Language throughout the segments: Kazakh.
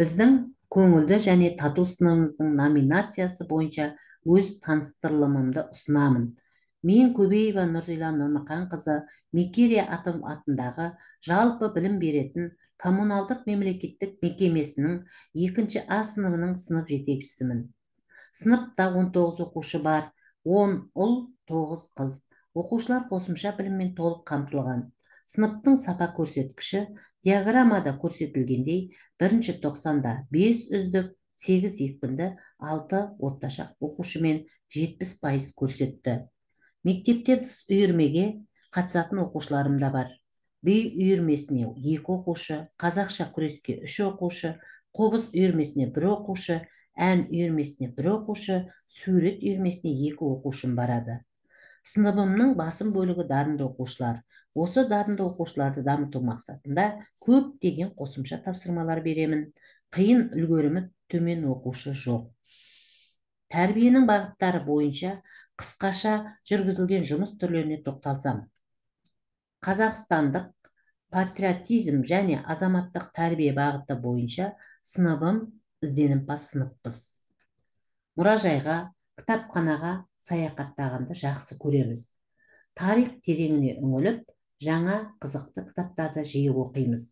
Біздің көңілді және тату сыныбымыздың номинациясы бойынша өз таныстырылымымды ұсынамын. Мен Көбеева Нұрзила Нұрмұқанқызы Мекере атындағы жалпы білім беретін коммуналдық мемлекеттік мекемесінің 2 А сыныбының сынып жетекшісімін. Сыныпта 19 оқушы бар, 10 ұл, 9 қыз. Оқушылар қосымша біліммен толық қамтылған. Сыныптың сапа көрсеткіші диаграммада көрсетілгендей, бірінші тоқсанда 5 үздік, 8 екпінді, 6 орташа оқушымен 70% көрсетті. Мектептен тыс үйірмеге қатысатын оқушыларым да бар. Би үйірмесіне 2 оқушы, қазақша күреске 3 оқушы, қобыз үйірмесіне 1 оқушы, ән үйірмесіне 1 оқушы, сурет үйірмесіне 2 оқушым барады. Сыныбымның басым бөлігі дарынды оқушылар. Осы дарынды оқушыларды дамыту мақсатында көптеген қосымша тапсырмалар беремін. Қиын үлгерімі төмен оқушы жоқ. Тәрбиенің бағыттары бойынша қысқаша жүргізілген жұмыс түрлеріне тоқталсам. Қазақстандық патриотизм және азаматтық тәрбие бағыты бойынша сыныбым ізденімпаз сыныппыз. Мұражайға, кітапханаға саяхаттағанды жақсы көреміз. Тарих тереңіне үңіліп, жаңа қызықты кітаптарды жиі оқимыз.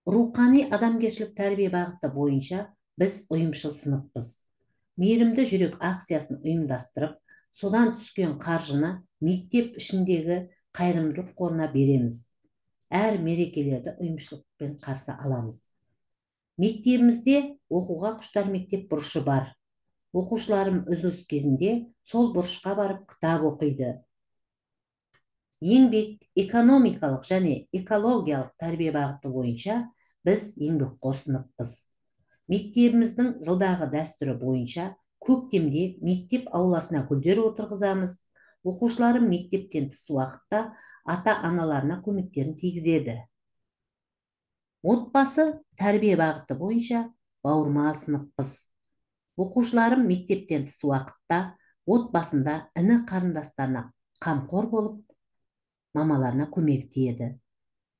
Рухани адамгершілік тәрбие бағыты бойынша біз ұйымшыл сыныппыз. Мейірімді жүрек акциясын ұйымдастырып, содан түскен қаржыны мектеп ішіндегі қайырымдылық қорына береміз. Әр мерекелерді ұйымшылықпен қарсы аламыз. Мектебімізде оқуға құштар мектеп бұрышы бар. Оқушыларым үзіліс кезінде сол бұрышқа барып кітап оқиды. Еңбек, экономикалық және экологиялық тәрбие бағыты бойынша біз еңбекқор сыныппыз. Мектебіміздің жылдағы дәстүрі бойынша көктемде мектеп ауласына гүлдер отырғызамыз. Оқушыларым мектептен тыс уақытта ата-аналарына көмектерін тигізеді. Отбасы тәрбие бағыты бойынша бауырмал сыныппыз. Оқушыларым мектептен тыс уақытта отбасында іні қарындастарына қамқор болып, мамаларына көмек тиеді.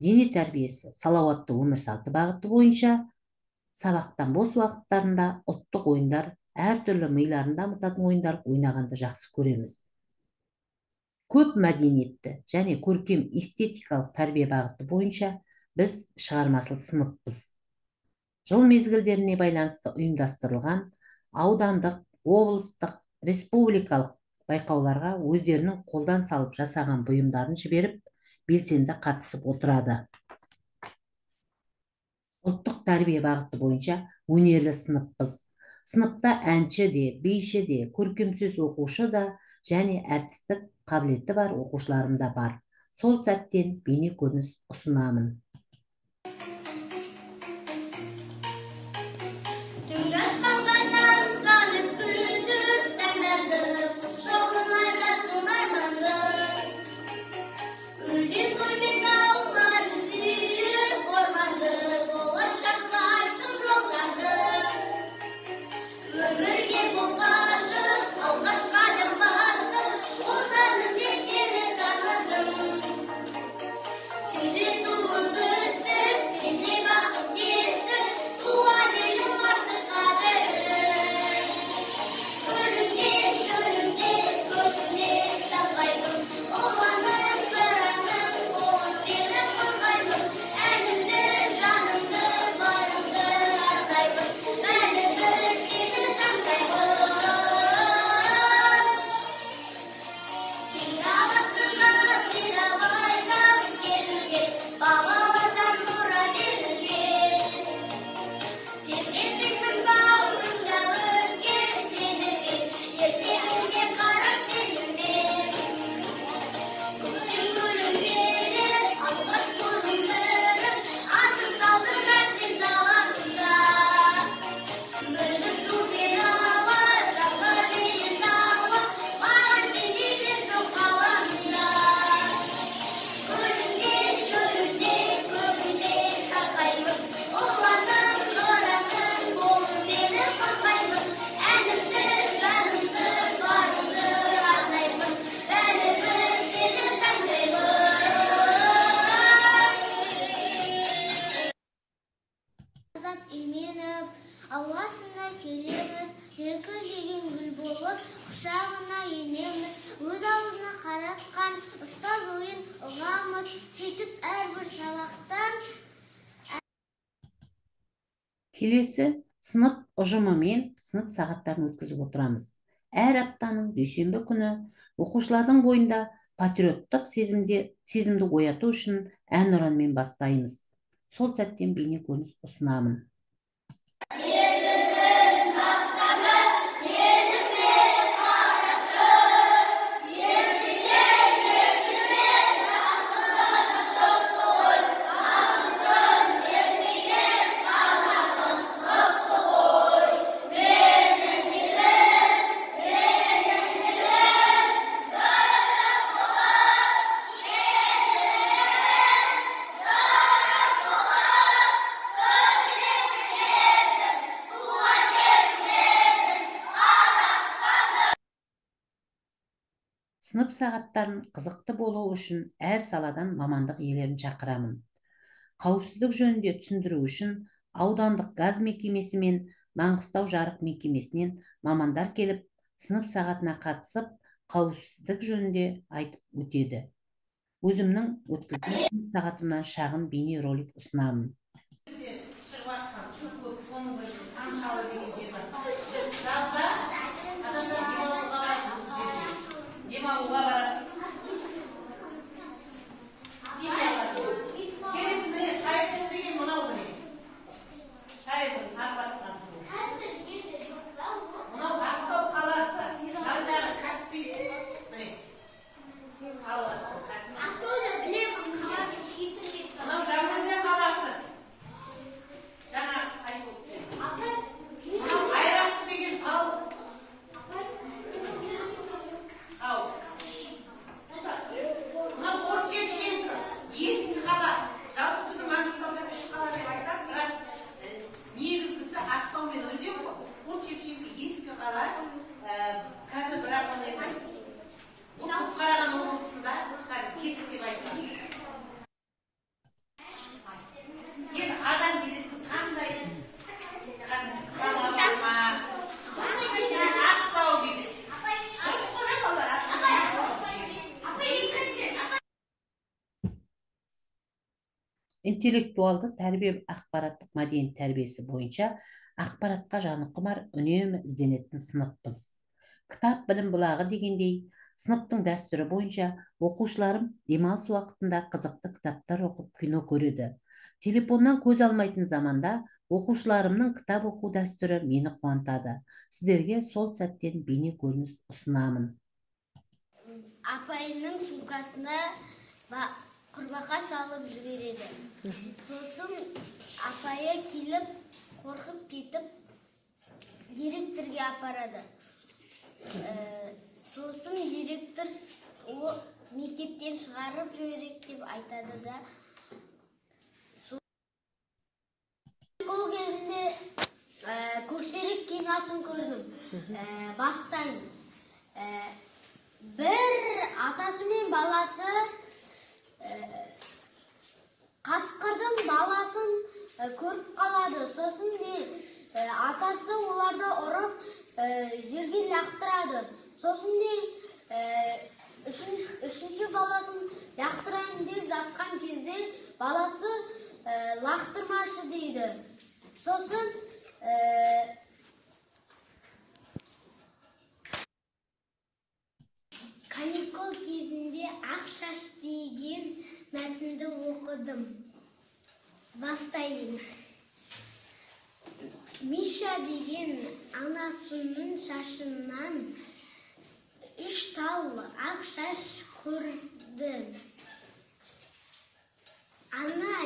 Дене тәрбиесі, салауатты өмір салты бағыты бойынша сабақтан бос уақыттарында ұлттық ойындар, әртүрлі миларын дамытатын ойындар ойнағанды жақсы көреміз. Көп мәдениетті және көркем эстетикалық тәрбие бағыты бойынша біз шығармашыл сыныппыз. Жыл мезгілдеріне байланысты ұйымдастырылған аудандық, облыстық, республикалық байқауларға өздерінің қолдан салып жасаған бұйымдарын жіберіп, белсенді қатысып отырады. Ұлттық тәрбие бағыты бойынша өнерлі сыныппыз. Сыныпта әнші де, биші де, көркемсөз оқушы да және әртістік қабілеті бар оқушыларым да бар. Сол сәттен бейне көрініс ұсынамын. Сенде туылды Ауласына келеміз, желкілдеген гүл болып, құшағына енеміз, өз аузына қаратқан ұстаз ойын ұғамыз, сөйтіп әрбір сабақтан. Келесі сынып ұжымымен сынып сағаттарын өткізіп отырамыз. Әр аптаның дүйсенбі күні оқушылардың бойында патриоттық сезімді ояту үшін әнұранмен бастаймыз. Сол сәттен бейне көрініс ұсынамын. Сынып сағаттарын қызықты болуы үшін әр саладан мамандық иелерін шақырамын. Қауіпсіздік жөнінде түсіндіру үшін аудандық газ мекемесі мен Маңғыстау жарық мекемесінен мамандар келіп, сынып сағатына қатысып, қауіпсіздік жөнінде айтып өтеді. Өзімнің өткізген сағатымнан шағын бейне ролик ұсынамын. Интеллектуалды тәрбие ақпараттық мәдениет тәрбиесі бойынша ақпаратқа жаны құмар, үнемі ізденетін сыныппыз. Кітап білім бұлағы дегендей, сыныптың дәстүрі бойынша оқушыларым демалыс уақытында қызықты кітаптар оқып, кино көреді. Телефоннан көз алмайтын заманда оқушыларымның кітап оқу дәстүрі мені қуантады. Сіздерге сол сәттен бейне көрініс ұсынамын. Апайының сумкасына құрбақа салып жібереді. Сосын апайы келіп, қорқып кетіп, директорге апарады. Сосын директор мектептен шығарып жіберек деп айтады да. Ол кезінде көксерек киносын көрдім. Бастайын. Бір атасы мен баласы қасқырдың баласын көріп қалады. Сосын атасы оларды ұрып жерге лақтырады. Сосын үшінші баласын лақтырайын деп жатқан кезде баласы лақтырмашы дейді. Сосын каникул кезінде Ақшаш деген мәтінді оқыдым. Бастайын. Миша деген анасының шашынан 3 тал ақ шаш көрді. Ана,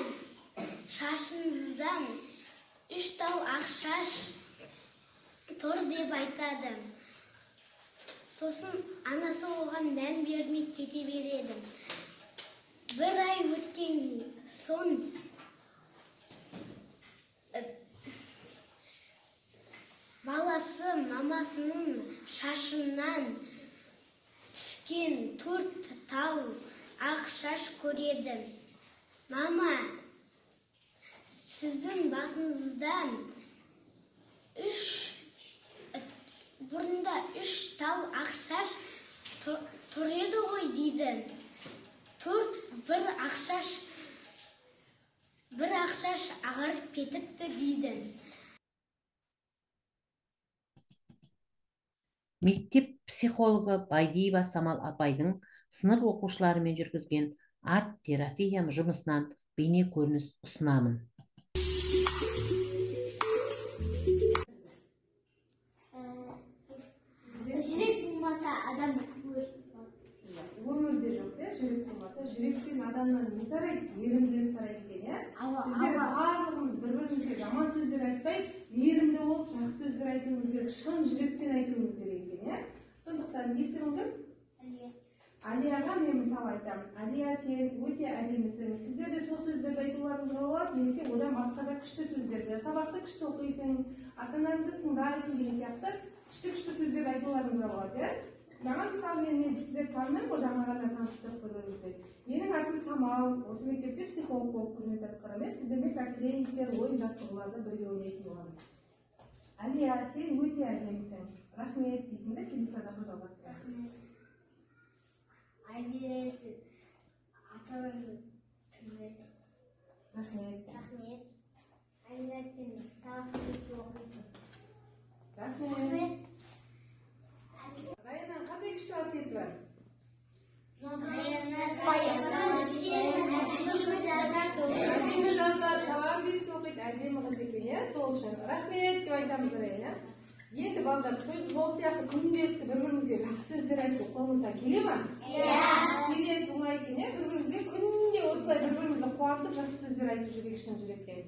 шашыңыздан 3 тал ақ шаш тұр деп айтады. Сосын анасы оған мән бермей кете береді. Бір ай өткен соң баласы мамасының шашынан түскен 4 тал ақ шаш көреді. Мама, сіздің басыңыздан үш тал ақшаш тұр еді ғой дейді. Төрт бір ақшаш ағарып кетіпті дейді. Мектеп психологы Байдиева Самал апайдың сынып оқушыларымен жүргізген арт-терапия жұмысынан бейне көрініс ұсынамын. Жүрек болмаса адам өмірде жоқ, жүрек болмаса, жүректен адамнан не тарайды? Мейірімділік тарайды екен, біздер барлығымыз бір-бірімізге жаман сөздер айтпай, мейірімді болып, жақсы сөздер айтуымыз керек, шын жүректен айтуымыз керек екен, сондықтан не істерің кім? Алияға мен мысал айтамын. Алия, сен өте әдемісің. Сіздер де сол сөздерді айтуларыңызға болады, немесе одан басқа да күшті сөздерді, сабақты күшті оқисың, ата-анаңызды тыңдайсың деген сияқты күшті сөздерді айтуларыңызға болады. Жаңа мысалы мен сіздер танымаймын ғой, жаңа ғана таныстырып көргенімізбен. Менің атым Самал, осы мектепте психолог болып қызмет атқарамын. Сіздермен как тренингтер, ойын жаттығуларды бірге ойнайтын боламыз. Алия, сен өте әдемісің. Рахмет дейсің де келесі адамға жалғастырасың. Айзересіз аталыңды тыңдайсың. Рахмет. Айзер, сен сабақты күшті оқисың. Рахмет. Раяның қандай күшті қасиеті бар? Әдемі жазады, талап бесті оқиды, әдемі қыз екен, сол үшін. Рахмет деп айтамыз Раяна. Енді балдар, сол сияқты күнделікті бір-бірімізге жақсы сөздер айту қолымыздан келе ма? Келеді, оңай екен, бір-бірімізге күнде осылай бір-бірімізді қуантып жақсы сөздер айтып жүрейік шын жүректен.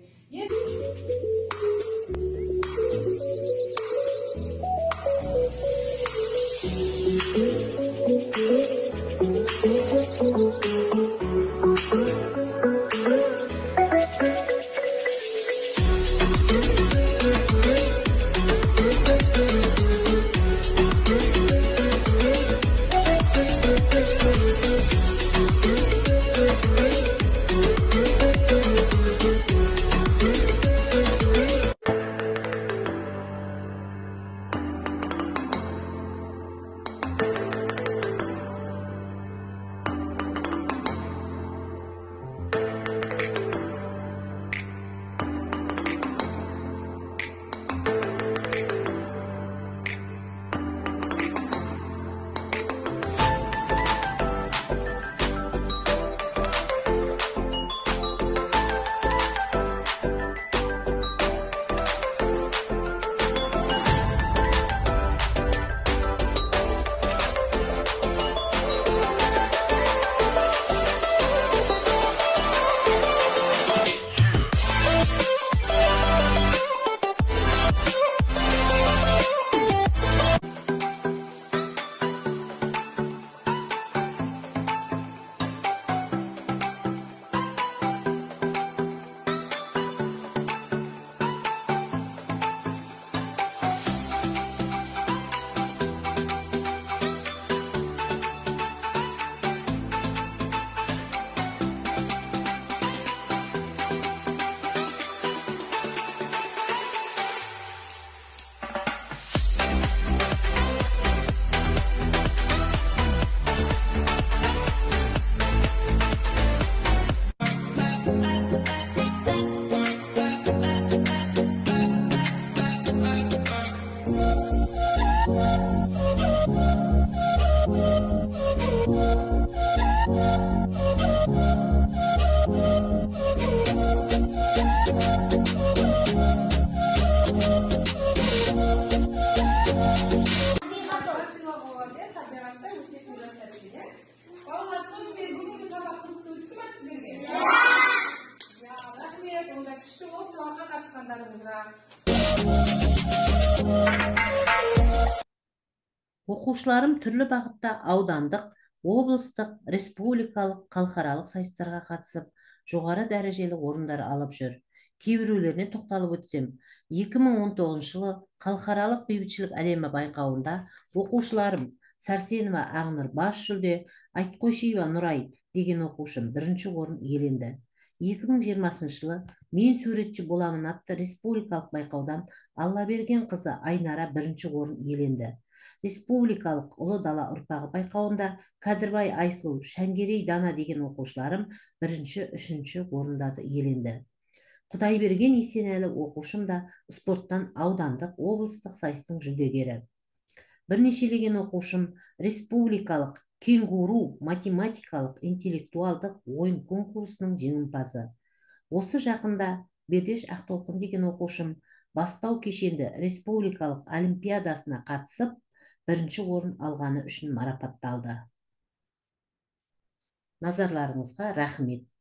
Оқушыларым түрлі бағытта аудандық, облыстық, республикалық, халықаралық сайыстарға қатысып, жоғары дәрежелі орындар алып жүр. Кейбіреулеріне тоқталып өтсем, 2019 жылы халықаралық бейбітшілік әлемі байқауында оқушыларым Сәрсенова Ағнұр бас жүлде, Айтқойшиева Нұрай деген оқушым бірінші орын иеленді. 2020 жылы мен суретші боламын атты республикалық байқаудан Аллаберген қызы Айнара бірінші орын иеленді. республикалық ұлы дала ұрпағы байқауында Кәдірбай Айсұлу, Шәңгерей Дана деген оқушыларым бірінші, үшінші орындарды иеленді. Құдайберген Есенәлі оқушым да спорттан аудандық, облыстық сайыстың жүлдегері. Бірнешелеген оқушым республикалық кенгуру математикалық интеллектуалдық ойын конкурсының жеңімпазы. Осы жақында Бердеш Ақтолқын деген оқушым бастау кешенді республикалық олимпиадасына қатысып, бірінші орын алғаны үшін марапатталды. Назарларыңызға рахмет.